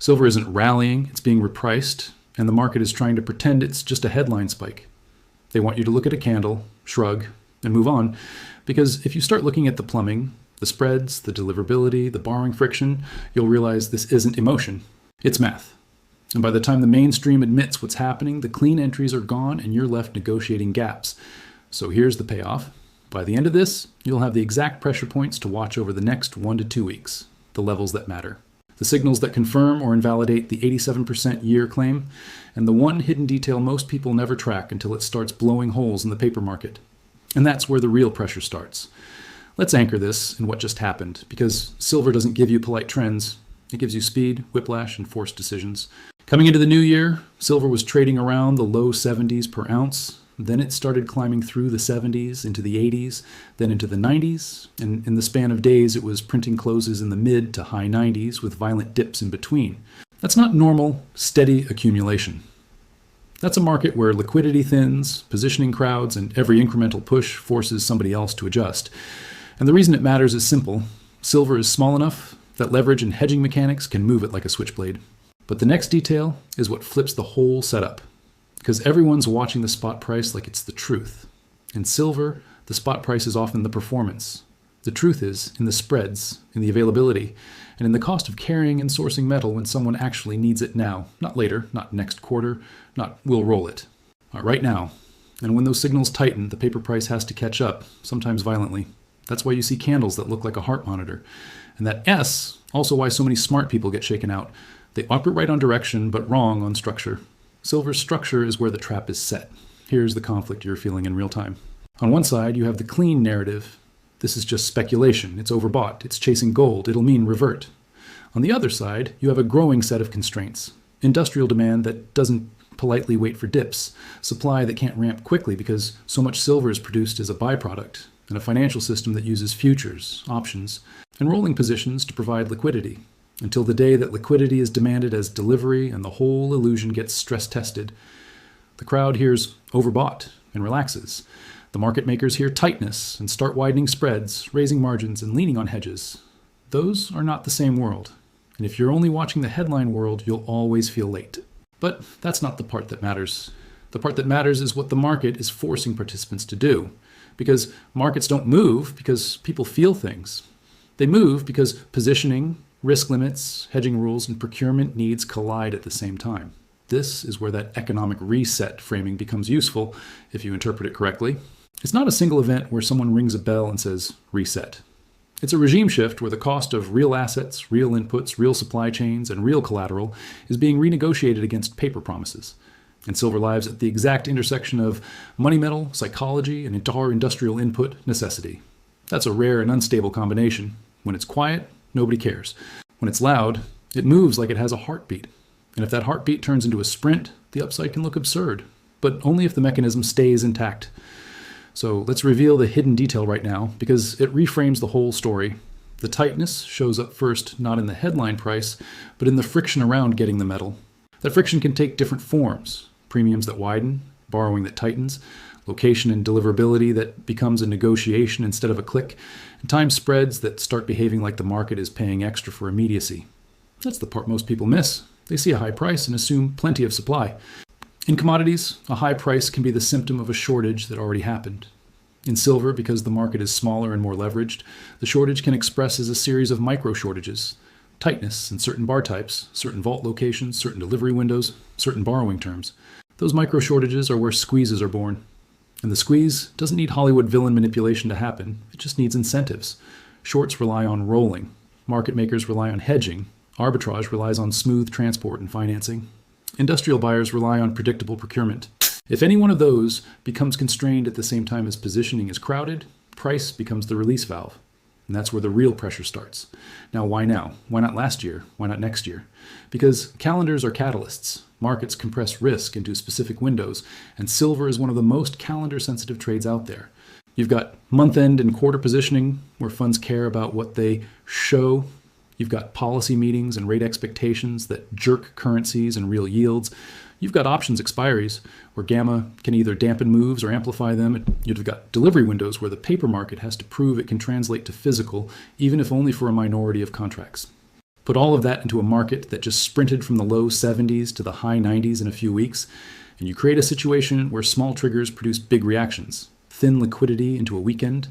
Silver isn't rallying, it's being repriced, and the market is trying to pretend it's just a headline spike. They want you to look at a candle, shrug, and move on, because if you start looking at the plumbing, the spreads, the deliverability, the borrowing friction, you'll realize this isn't emotion, it's math. And by the time the mainstream admits what's happening, the clean entries are gone and you're left negotiating gaps. So here's the payoff. By the end of this, you'll have the exact pressure points to watch over the next 1 to 2 weeks, the levels that matter. The signals that confirm or invalidate the 87% year claim, and the one hidden detail most people never track until it starts blowing holes in the paper market. And that's where the real pressure starts. Let's anchor this in what just happened, because silver doesn't give you polite trends. It gives you speed, whiplash, and forced decisions. Coming into the new year, silver was trading around the low 70s per ounce. Then it started climbing through the 70s, into the 80s, then into the 90s, and in the span of days it was printing closes in the mid to high 90s with violent dips in between. That's not normal, steady accumulation. That's a market where liquidity thins, positioning crowds, and every incremental push forces somebody else to adjust. And the reason it matters is simple. Silver is small enough that leverage and hedging mechanics can move it like a switchblade. But the next detail is what flips the whole setup. Because everyone's watching the spot price like it's the truth. In silver, the spot price is often the performance. The truth is in the spreads, in the availability, and in the cost of carrying and sourcing metal when someone actually needs it now, not later, not next quarter, not we'll roll it. Right now. And when those signals tighten, the paper price has to catch up, sometimes violently. That's why you see candles that look like a heart monitor. And that S, also why so many smart people get shaken out. They operate right on direction, but wrong on structure. Silver's structure is where the trap is set. Here's the conflict you're feeling in real time. On one side, you have the clean narrative. This is just speculation. It's overbought. It's chasing gold. It'll mean revert. On the other side, you have a growing set of constraints. Industrial demand that doesn't politely wait for dips. Supply that can't ramp quickly because so much silver is produced as a byproduct. And a financial system that uses futures, options, and rolling positions to provide liquidity. Until the day that liquidity is demanded as delivery and the whole illusion gets stress tested. The crowd hears overbought and relaxes. The market makers hear tightness and start widening spreads, raising margins, and leaning on hedges. Those are not the same world. And if you're only watching the headline world, you'll always feel late. But that's not the part that matters. The part that matters is what the market is forcing participants to do. Because markets don't move because people feel things. They move because positioning, risk limits, hedging rules, and procurement needs collide at the same time. This is where that economic reset framing becomes useful if you interpret it correctly. It's not a single event where someone rings a bell and says, reset. It's a regime shift where the cost of real assets, real inputs, real supply chains, and real collateral is being renegotiated against paper promises. And silver lives at the exact intersection of money metal, psychology, and industrial input necessity. That's a rare and unstable combination. When it's quiet, nobody cares. When it's loud, it moves like it has a heartbeat. And if that heartbeat turns into a sprint, the upside can look absurd, but only if the mechanism stays intact. So let's reveal the hidden detail right now, because it reframes the whole story. The tightness shows up first not in the headline price, but in the friction around getting the metal. That friction can take different forms. Premiums that widen, borrowing that tightens, location and deliverability that becomes a negotiation instead of a click, and time spreads that start behaving like the market is paying extra for immediacy. That's the part most people miss. They see a high price and assume plenty of supply. In commodities, a high price can be the symptom of a shortage that already happened. In silver, because the market is smaller and more leveraged, the shortage can express as a series of micro shortages. Tightness in certain bar types, certain vault locations, certain delivery windows, certain borrowing terms. Those micro shortages are where squeezes are born. And the squeeze doesn't need Hollywood villain manipulation to happen. It just needs incentives. Shorts rely on rolling. Market makers rely on hedging. Arbitrage relies on smooth transport and financing. Industrial buyers rely on predictable procurement. If any one of those becomes constrained at the same time as positioning is crowded, price becomes the release valve. And that's where the real pressure starts. Now, why now? Why not last year? Why not next year? Because calendars are catalysts. Markets compress risk into specific windows, and silver is one of the most calendar-sensitive trades out there. You've got month-end and quarter positioning, where funds care about what they show. You've got policy meetings and rate expectations that jerk currencies and real yields. You've got options expiries, where gamma can either dampen moves or amplify them. You've got delivery windows where the paper market has to prove it can translate to physical, even if only for a minority of contracts. Put all of that into a market that just sprinted from the low 70s to the high 90s in a few weeks, and you create a situation where small triggers produce big reactions. Thin liquidity into a weekend,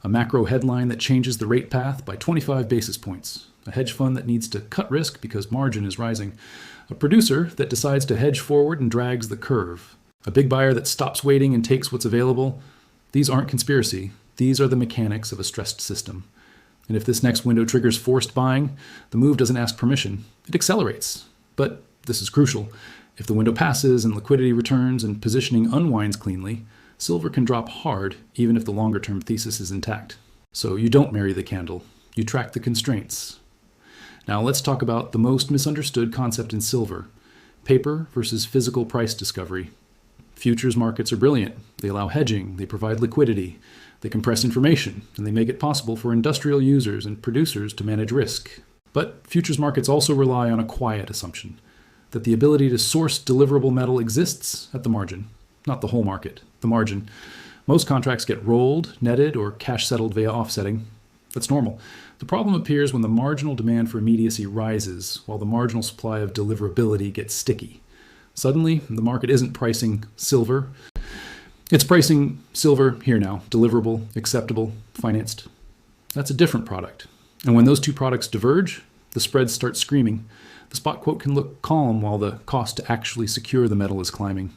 a macro headline that changes the rate path by 25 basis points, a hedge fund that needs to cut risk because margin is rising, a producer that decides to hedge forward and drags the curve, a big buyer that stops waiting and takes what's available. These aren't conspiracy. These are the mechanics of a stressed system. And if this next window triggers forced buying, the move doesn't ask permission. It accelerates. But this is crucial. If the window passes and liquidity returns and positioning unwinds cleanly, silver can drop hard even if the longer-term thesis is intact. So you don't marry the candle. You track the constraints. Now let's talk about the most misunderstood concept in silver: paper versus physical price discovery. Futures markets are brilliant. They allow hedging, they provide liquidity, they compress information, and they make it possible for industrial users and producers to manage risk. But futures markets also rely on a quiet assumption that the ability to source deliverable metal exists at the margin, not the whole market, the margin. Most contracts get rolled, netted, or cash settled via offsetting. That's normal. The problem appears when the marginal demand for immediacy rises, while the marginal supply of deliverability gets sticky. Suddenly, the market isn't pricing silver. It's pricing silver here now, deliverable, acceptable, financed. That's a different product. And when those two products diverge, the spreads start screaming. The spot quote can look calm while the cost to actually secure the metal is climbing.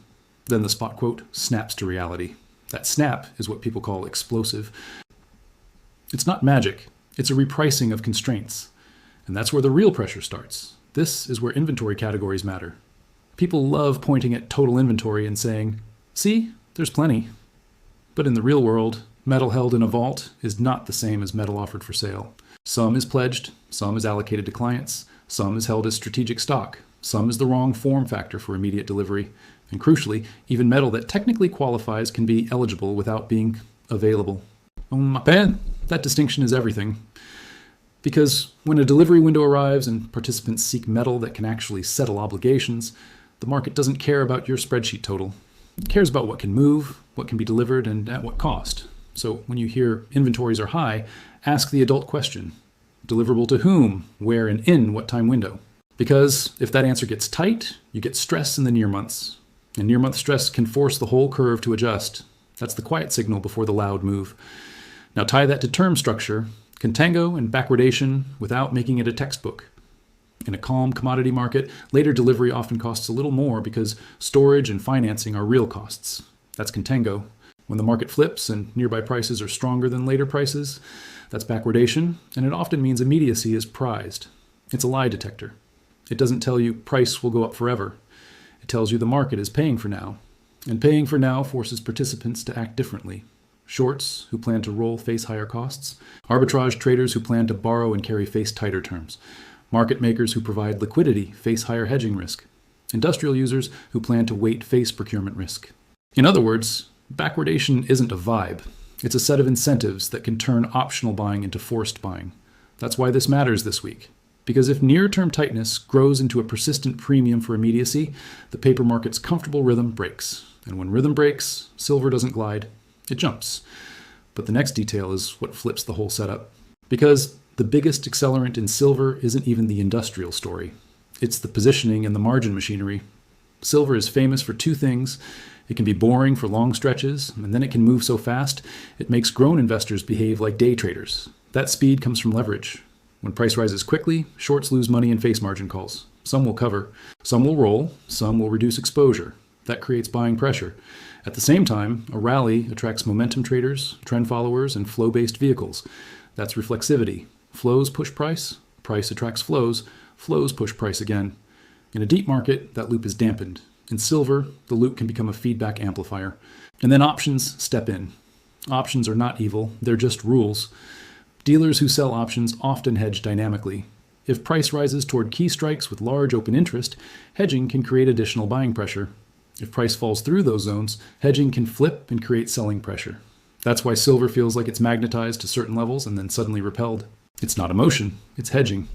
Then the spot quote snaps to reality. That snap is what people call explosive. It's not magic. It's a repricing of constraints. And that's where the real pressure starts. This is where inventory categories matter. People love pointing at total inventory and saying, see, there's plenty. But in the real world, metal held in a vault is not the same as metal offered for sale. Some is pledged, some is allocated to clients, some is held as strategic stock, some is the wrong form factor for immediate delivery, and crucially, even metal that technically qualifies can be eligible without being available. That distinction is everything. Because when a delivery window arrives and participants seek metal that can actually settle obligations, the market doesn't care about your spreadsheet total. It cares about what can move, what can be delivered, and at what cost. So when you hear inventories are high, ask the adult question: deliverable to whom, where, and in what time window? Because if that answer gets tight, you get stress in the near months. And near month stress can force the whole curve to adjust. That's the quiet signal before the loud move. Now tie that to term structure, contango, and backwardation without making it a textbook. In a calm commodity market, later delivery often costs a little more because storage and financing are real costs. That's contango. When the market flips and nearby prices are stronger than later prices, that's backwardation, and it often means immediacy is prized. It's a lie detector. It doesn't tell you price will go up forever. It tells you the market is paying for now. And paying for now forces participants to act differently. Shorts who plan to roll face higher costs. Arbitrage traders who plan to borrow and carry face tighter terms. Market makers who provide liquidity face higher hedging risk. Industrial users who plan to wait face procurement risk. In other words, backwardation isn't a vibe. It's a set of incentives that can turn optional buying into forced buying. That's why this matters this week. Because if near-term tightness grows into a persistent premium for immediacy, the paper market's comfortable rhythm breaks. And when rhythm breaks, silver doesn't glide. It jumps. But the next detail is what flips the whole setup. Because the biggest accelerant in silver isn't even the industrial story. It's the positioning and the margin machinery. Silver is famous for two things. It can be boring for long stretches, and then it can move so fast, it makes grown investors behave like day traders. That speed comes from leverage. When price rises quickly, shorts lose money in face margin calls. Some will cover. Some will roll. Some will reduce exposure. That creates buying pressure. At the same time, a rally attracts momentum traders, trend followers, and flow-based vehicles. That's reflexivity. Flows push price, price attracts flows, flows push price again. In a deep market, that loop is dampened. In silver, the loop can become a feedback amplifier. And then options step in. Options are not evil, they're just rules. Dealers who sell options often hedge dynamically. If price rises toward key strikes with large open interest, hedging can create additional buying pressure. If price falls through those zones, hedging can flip and create selling pressure. That's why silver feels like it's magnetized to certain levels and then suddenly repelled. It's not emotion, it's hedging.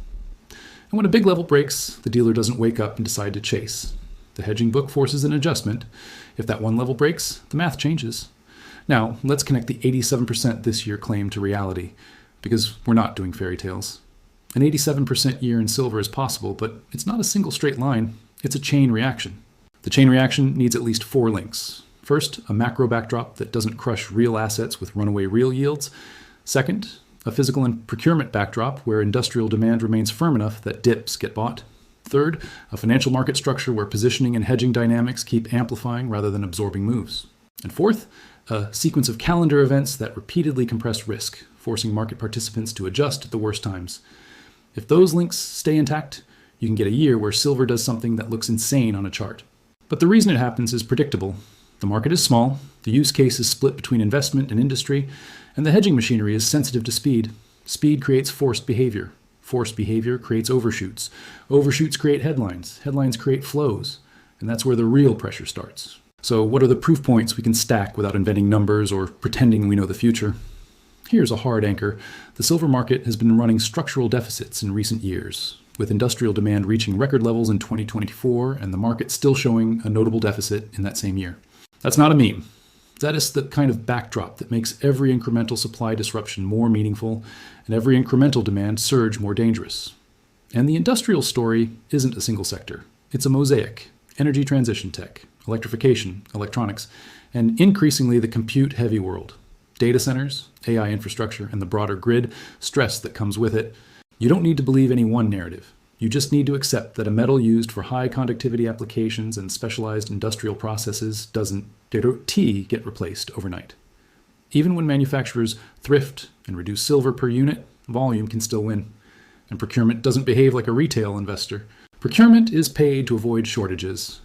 And when a big level breaks, the dealer doesn't wake up and decide to chase. The hedging book forces an adjustment. If that one level breaks, the math changes. Now, let's connect the 87% this year claim to reality, because we're not doing fairy tales. An 87% year in silver is possible, but it's not a single straight line. It's a chain reaction. The chain reaction needs at least 4 links. First, a macro backdrop that doesn't crush real assets with runaway real yields. Second, a physical and procurement backdrop where industrial demand remains firm enough that dips get bought. Third, a financial market structure where positioning and hedging dynamics keep amplifying rather than absorbing moves. And fourth, a sequence of calendar events that repeatedly compress risk, forcing market participants to adjust at the worst times. If those links stay intact, you can get a year where silver does something that looks insane on a chart. But the reason it happens is predictable. The market is small, the use case is split between investment and industry, and the hedging machinery is sensitive to speed. Speed creates forced behavior. Forced behavior creates overshoots. Overshoots create headlines. Headlines create flows. And that's where the real pressure starts. So what are the proof points we can stack without inventing numbers or pretending we know the future? Here's a hard anchor. The silver market has been running structural deficits in recent years, with industrial demand reaching record levels in 2024 and the market still showing a notable deficit in that same year. That's not a meme. That is the kind of backdrop that makes every incremental supply disruption more meaningful and every incremental demand surge more dangerous. And the industrial story isn't a single sector. It's a mosaic. Energy transition tech, electrification, electronics, and increasingly the compute-heavy world. Data centers, AI infrastructure, and the broader grid stress that comes with it. You don't need to believe any one narrative. You just need to accept that a metal used for high conductivity applications and specialized industrial processes doesn't get replaced overnight. Even when manufacturers thrift and reduce silver per unit, volume can still win. And procurement doesn't behave like a retail investor. Procurement is paid to avoid shortages.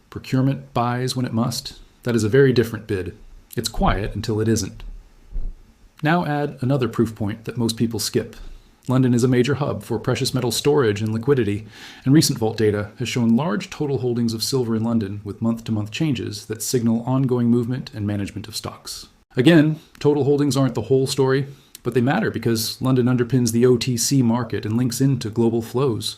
Procurement buys when it must. That is a very different bid. It's quiet until it isn't. Now add another proof point that most people skip. London is a major hub for precious metal storage and liquidity, and recent vault data has shown large total holdings of silver in London with month-to-month changes that signal ongoing movement and management of stocks. Again, total holdings aren't the whole story, but they matter because London underpins the OTC market and links into global flows.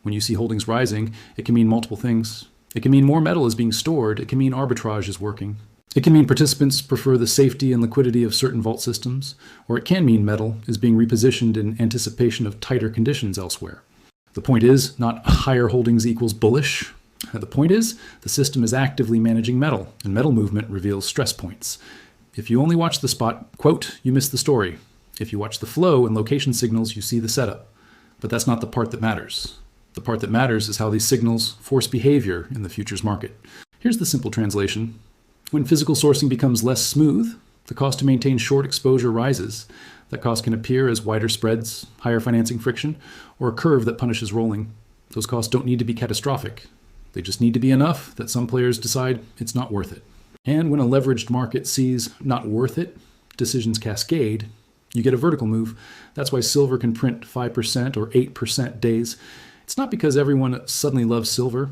When you see holdings rising, it can mean multiple things. It can mean more metal is being stored. It can mean arbitrage is working. It can mean participants prefer the safety and liquidity of certain vault systems, or it can mean metal is being repositioned in anticipation of tighter conditions elsewhere. The point is not higher holdings equals bullish. The point is the system is actively managing metal, and metal movement reveals stress points. If you only watch the spot quote, you miss the story. If you watch the flow and location signals, you see the setup. But that's not the part that matters. The part that matters is how these signals force behavior in the futures market. Here's the simple translation. When physical sourcing becomes less smooth, the cost to maintain short exposure rises. That cost can appear as wider spreads, higher financing friction, or a curve that punishes rolling. Those costs don't need to be catastrophic. They just need to be enough that some players decide it's not worth it. And when a leveraged market sees not worth it, decisions cascade, you get a vertical move. That's why silver can print 5% or 8% days. It's not because everyone suddenly loves silver.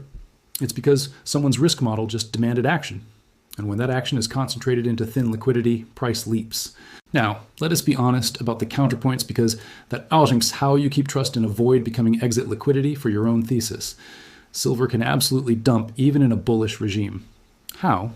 It's because someone's risk model just demanded action. And when that action is concentrated into thin liquidity, price leaps. Now, let us be honest about the counterpoints because that alters how you keep trust and avoid becoming exit liquidity for your own thesis. Silver can absolutely dump even in a bullish regime. How?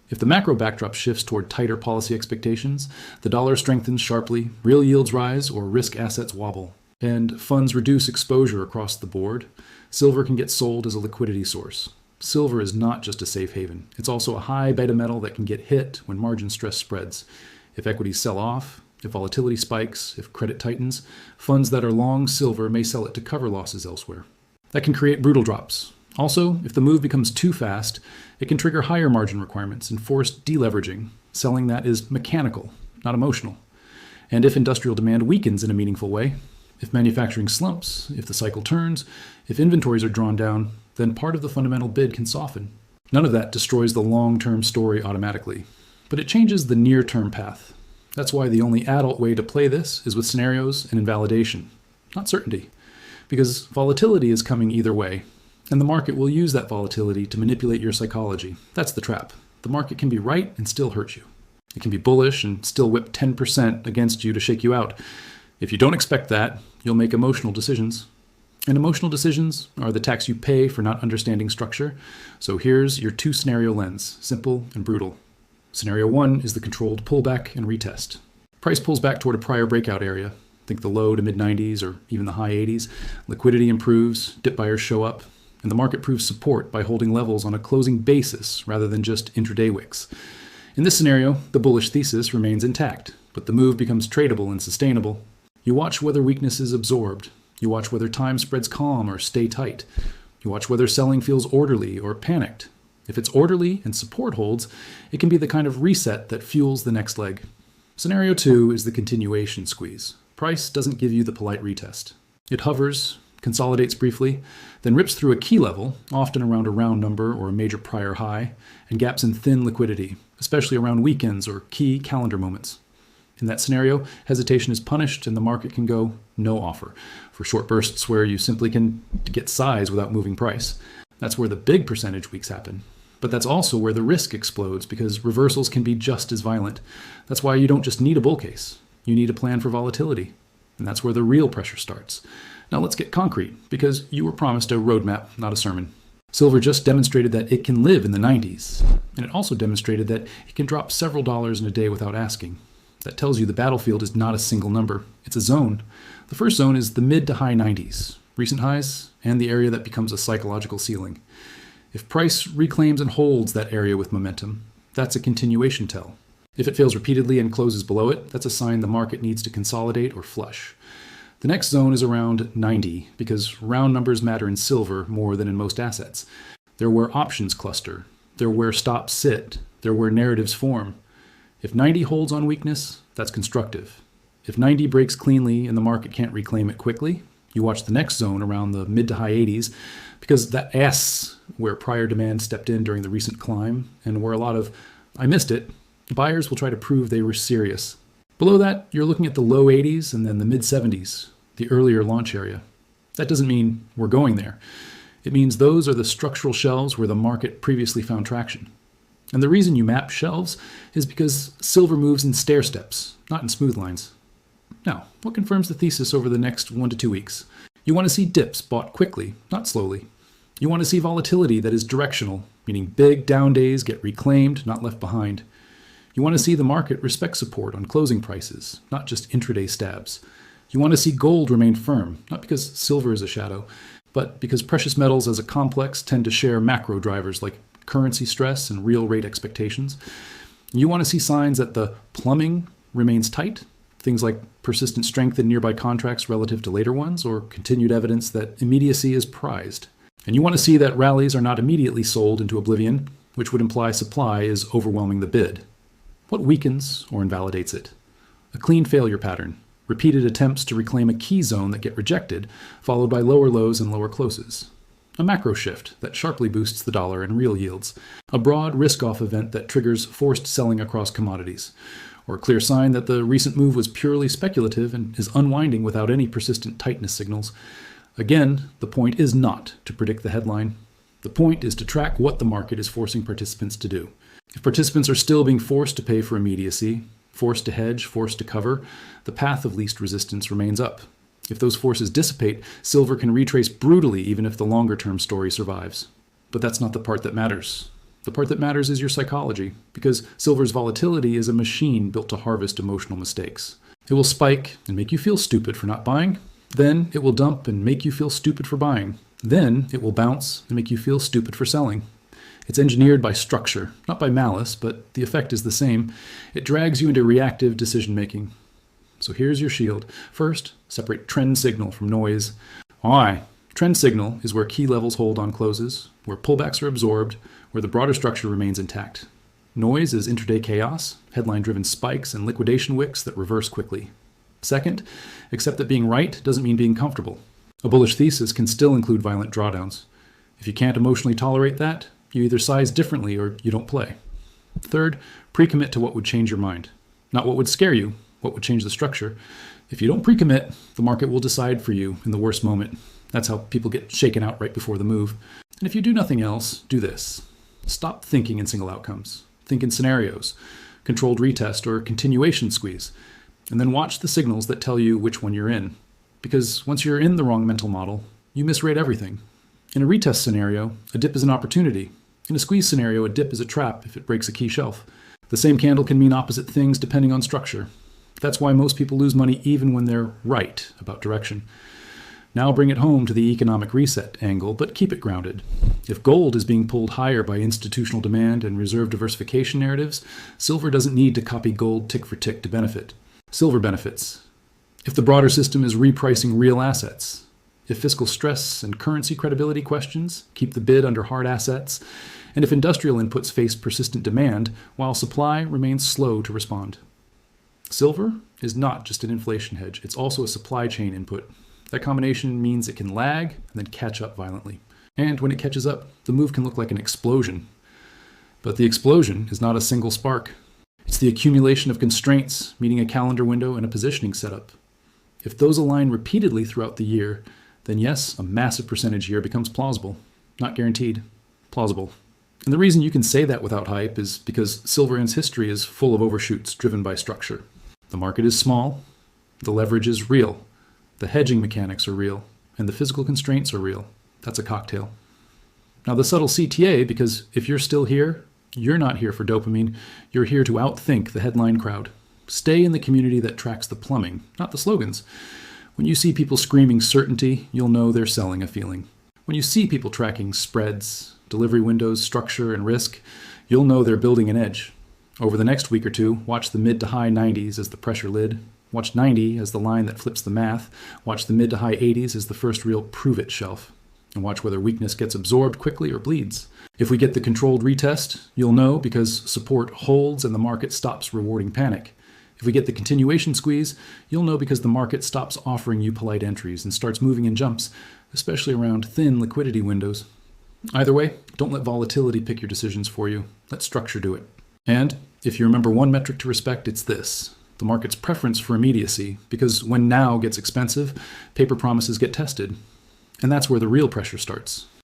If the macro backdrop shifts toward tighter policy expectations, the dollar strengthens sharply, real yields rise, or risk assets wobble, and funds reduce exposure across the board, silver can get sold as a liquidity source. Silver is not just a safe haven. It's also a high beta metal that can get hit when margin stress spreads. If equities sell off, if volatility spikes, if credit tightens, funds that are long silver may sell it to cover losses elsewhere. That can create brutal drops. Also, if the move becomes too fast, it can trigger higher margin requirements and force deleveraging. Selling that is mechanical, not emotional. And if industrial demand weakens in a meaningful way, if manufacturing slumps, if the cycle turns, if inventories are drawn down, then part of the fundamental bid can soften. None of that destroys the long-term story automatically, but it changes the near-term path. That's why the only adult way to play this is with scenarios and invalidation, not certainty, because volatility is coming either way, and the market will use that volatility to manipulate your psychology. That's the trap. The market can be right and still hurt you. It can be bullish and still whip 10% against you to shake you out. If you don't expect that, you'll make emotional decisions. And emotional decisions are the tax you pay for not understanding structure. So here's your 2-scenario lens, simple and brutal. Scenario 1 is the controlled pullback and retest. Price pulls back toward a prior breakout area. Think the low to mid 90s or even the high 80s. Liquidity improves, dip buyers show up, and the market proves support by holding levels on a closing basis rather than just intraday wicks. In this scenario, the bullish thesis remains intact, but the move becomes tradable and sustainable. You watch whether weakness is absorbed. You watch whether time spreads calm or stay tight. You watch whether selling feels orderly or panicked. If it's orderly and support holds, it can be the kind of reset that fuels the next leg. Scenario 2 is the continuation squeeze. Price doesn't give you the polite retest. It hovers, consolidates briefly, then rips through a key level, often around a round number or a major prior high, and gaps in thin liquidity, especially around weekends or key calendar moments. In that scenario, hesitation is punished and the market can go no offer for short bursts where you simply can get size without moving price. That's where the big percentage weeks happen. But that's also where the risk explodes because reversals can be just as violent. That's why you don't just need a bull case. You need a plan for volatility. And that's where the real pressure starts. Now let's get concrete because you were promised a roadmap, not a sermon. Silver just demonstrated that it can live in the 90s. And it also demonstrated that it can drop several dollars in a day without asking. That tells you the battlefield is not a single number. It's a zone. The first zone is the mid to high 90s, recent highs, and the area that becomes a psychological ceiling. If price reclaims and holds that area with momentum, that's a continuation tell. If it fails repeatedly and closes below it, that's a sign the market needs to consolidate or flush. The next zone is around 90 because round numbers matter in silver more than in most assets. They're where options cluster. They're where stops sit. They're where narratives form. If 90 holds on weakness, that's constructive. If 90 breaks cleanly and the market can't reclaim it quickly, you watch the next zone around the mid to high 80s because that S, where prior demand stepped in during the recent climb and where a lot of, I missed it, buyers will try to prove they were serious. Below that, you're looking at the low 80s and then the mid 70s, the earlier launch area. That doesn't mean we're going there. It means those are the structural shelves where the market previously found traction. And the reason you map shelves is because silver moves in stair steps, not in smooth lines. Now, what confirms the thesis over the next 1 to 2 weeks? You want to see dips bought quickly, not slowly. You want to see volatility that is directional, meaning big down days get reclaimed, not left behind. You want to see the market respect support on closing prices, not just intraday stabs. You want to see gold remain firm, not because silver is a shadow, but because precious metals as a complex tend to share macro drivers like currency stress and real rate expectations. You want to see signs that the plumbing remains tight, things like persistent strength in nearby contracts relative to later ones, or continued evidence that immediacy is prized. And you want to see that rallies are not immediately sold into oblivion, which would imply supply is overwhelming the bid. What weakens or invalidates it? A clean failure pattern, repeated attempts to reclaim a key zone that get rejected, followed by lower lows and lower closes. A macro shift that sharply boosts the dollar and real yields. A broad risk-off event that triggers forced selling across commodities. Or a clear sign that the recent move was purely speculative and is unwinding without any persistent tightness signals. Again, the point is not to predict the headline. The point is to track what the market is forcing participants to do. If participants are still being forced to pay for immediacy, forced to hedge, forced to cover, the path of least resistance remains up. If those forces dissipate, silver can retrace brutally even if the longer-term story survives. But that's not the part that matters. The part that matters is your psychology, because silver's volatility is a machine built to harvest emotional mistakes. It will spike and make you feel stupid for not buying. Then it will dump and make you feel stupid for buying. Then it will bounce and make you feel stupid for selling. It's engineered by structure, not by malice, but the effect is the same. It drags you into reactive decision-making. So here's your shield. First, separate trend signal from noise. Why? Trend signal is where key levels hold on closes, where pullbacks are absorbed, where the broader structure remains intact. Noise is intraday chaos, headline-driven spikes and liquidation wicks that reverse quickly. Second, accept that being right doesn't mean being comfortable. A bullish thesis can still include violent drawdowns. If you can't emotionally tolerate that, you either size differently or you don't play. Third, pre-commit to what would change your mind. Not what would scare you, what would change the structure. If you don't pre-commit, the market will decide for you in the worst moment. That's how people get shaken out right before the move. And if you do nothing else, do this. Stop thinking in single outcomes. Think in scenarios, controlled retest or continuation squeeze, and then watch the signals that tell you which one you're in. Because once you're in the wrong mental model, you misrate everything. In a retest scenario, a dip is an opportunity. In a squeeze scenario, a dip is a trap if it breaks a key shelf. The same candle can mean opposite things depending on structure. That's why most people lose money even when they're right about direction. Now bring it home to the economic reset angle, but keep it grounded. If gold is being pulled higher by institutional demand and reserve diversification narratives, silver doesn't need to copy gold tick for tick to benefit. Silver benefits. If the broader system is repricing real assets, if fiscal stress and currency credibility questions keep the bid under hard assets, and if industrial inputs face persistent demand while supply remains slow to respond. Silver is not just an inflation hedge, it's also a supply chain input. That combination means it can lag and then catch up violently. And when it catches up, the move can look like an explosion. But the explosion is not a single spark. It's the accumulation of constraints, meeting a calendar window and a positioning setup. If those align repeatedly throughout the year, then yes, a massive percentage year becomes plausible. Not guaranteed, plausible. And the reason you can say that without hype is because Silverand's history is full of overshoots driven by structure. The market is small, the leverage is real, the hedging mechanics are real, and the physical constraints are real. That's a cocktail. Now the subtle CTA, because if you're still here, you're not here for dopamine, you're here to outthink the headline crowd. Stay in the community that tracks the plumbing, not the slogans. When you see people screaming certainty, you'll know they're selling a feeling. When you see people tracking spreads, delivery windows, structure, and risk, you'll know they're building an edge. Over the next week or two, watch the mid to high 90s as the pressure lid. Watch 90 as the line that flips the math. Watch the mid to high 80s as the first real prove-it shelf. And watch whether weakness gets absorbed quickly or bleeds. If we get the controlled retest, you'll know because support holds and the market stops rewarding panic. If we get the continuation squeeze, you'll know because the market stops offering you polite entries and starts moving in jumps, especially around thin liquidity windows. Either way, don't let volatility pick your decisions for you. Let structure do it. And if you remember one metric to respect, it's this: the market's preference for immediacy, because when now gets expensive, paper promises get tested. And that's where the real pressure starts.